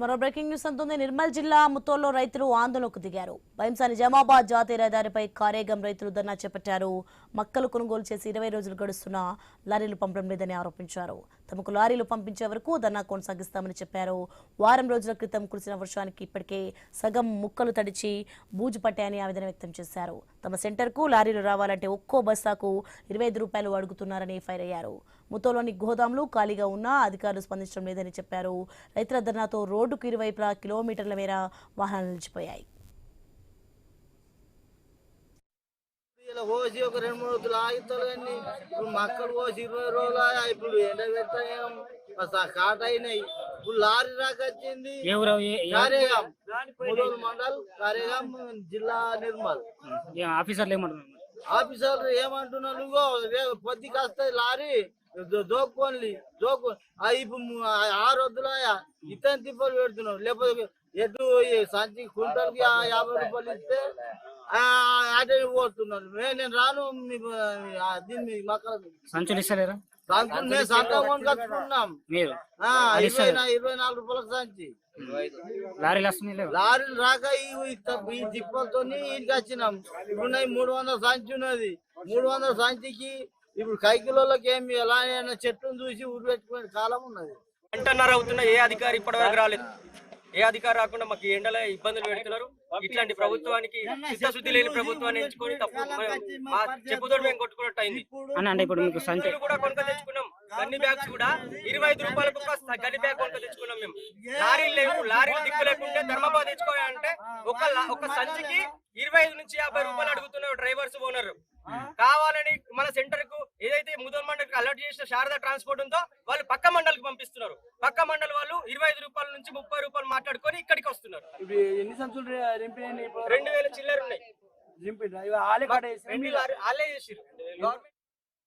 మరో breaking news అంటుంది. నిర్మల్ జిల్లా ముత్తోల్లో రైతులు ఆందోళనకు దిగారు. భైంసా నిజామాబాద్ జాతీయ రహదారిపై కారేగం రైతులు ధర్నా చేపట్టారు. మక్కలు కొనుగోలు చేసి 20 రోజులు గడుస్తున్నా లారీలు పంపడం లేదని ఆరోపించారు. తమకు లారీలు పంపించే వరకు ధర్నా కొనసాగిస్తామని చెప్పారు. వారం రోజుల క్రితం కురిసిన వర్షానికి ఇప్పటికే సగం ముక్కలు తడిచి బూజు పట్టాయని ఆవేదన వ్యక్తం చేశారు. తమ సెంటర్కు లారీలు రావాలంటే ఒక్కో బస్సాకు 25 రూపాయలు అడుగుతున్నారని ఫైర్ అయ్యారు. ముత్తోలోని గోదాంలు ఖాళీగా ఉన్నా అధికారులు స్పందించడం లేదని చెప్పారు. రైతుల ధర్నాతో రోడ్డుకు ఇరువైపులా కిలోమీటర్ల మేర వాహనాలు నిలిచిపోయాయి. కోసి ఒక 2-3 రోజులు ఆగుతారు కానీ ఇప్పుడు మక్కలు కోసి 20 రోజులు ఇప్పుడు ఎండ పెడతాం కాట అయినాయి. ఇప్పుడు లారీ రాక వచ్చింది. కారేగాం మూడోలు మండల్ కారేగాం జిల్లా నిర్మల్. ఆఫీసర్లు ఏమంటున్నారు, పొద్దుకి వస్తాయి లారీ దోక్కోని ఇప్పుడు 6 వద్దులాయా ఇతని తిప్పలు పెడుతున్నారు. లేకపోతే ఎటు సంచి కుంటలకి 50 రూపాయలు ఇస్తే అటే పోతున్నాను. నేను రాను దీన్ని మక్కలకు సంచులు ఇస్తలేరా? సంచులు సంతం కట్టుకున్నాం. 24 రూపాయలకు సంచి. లారీలు రాక ఈ తిప్పలతో ఇంటికి వచ్చినాం. ఇప్పుడు 300 సంచి ఉన్నది. 300 సంచికి ఇప్పుడు కైకిలోకి ఏమి ఎలా చెట్టును చూసి ఊరు పెట్టుకునే కాలం ఉన్నది. గంటన్నర అవుతున్నా ఏ అధికారి ఇప్పటివరకు రాలేదు. ఏ అధికారి రాకుండా మాకు ఎండలో ఇబ్బందులు పెడుతున్నారు. ఇట్లాంటి ప్రభుత్వానికి చిత్తశుద్ధి లేని ప్రభుత్వాన్ని ఎంచుకొని తప్పు మా చెప్పుతోటి మేము కొట్టుకున్నట్టు అయింది. సంచులు కూడా కొనుక తెచ్చుకున్నాం. గన్ని బ్యాగ్స్ కూడా 25 రూపాయలకు గన్ని బ్యాగ్ కొనుక తెచ్చుకున్నాం. మేము లారీలు లేవు, లారీలు దిక్కు లేకుంటే ధర్మాబాద్ తెచ్చుకోవాలంటే ఒక సంచికి 25 నుంచి 50 రూపాయలు అడుగుతున్నారు డ్రైవర్స్ ఓనర్. కావాలని మన సెంటర్ కు ఏదైతే ముదల్ మండలికి అలర్ట్ చేసిన శారదా ట్రాన్స్పోర్ట్ ఉందో వాళ్ళు పక్క మండలికి పంపిస్తున్నారు. పక్క మండలి వాళ్ళు 25 రూపాయల నుంచి 30 రూపాయలు మాట్లాడుకొని ఇక్కడికి వస్తున్నారు. 2000 చిల్లర ఉన్నాయి.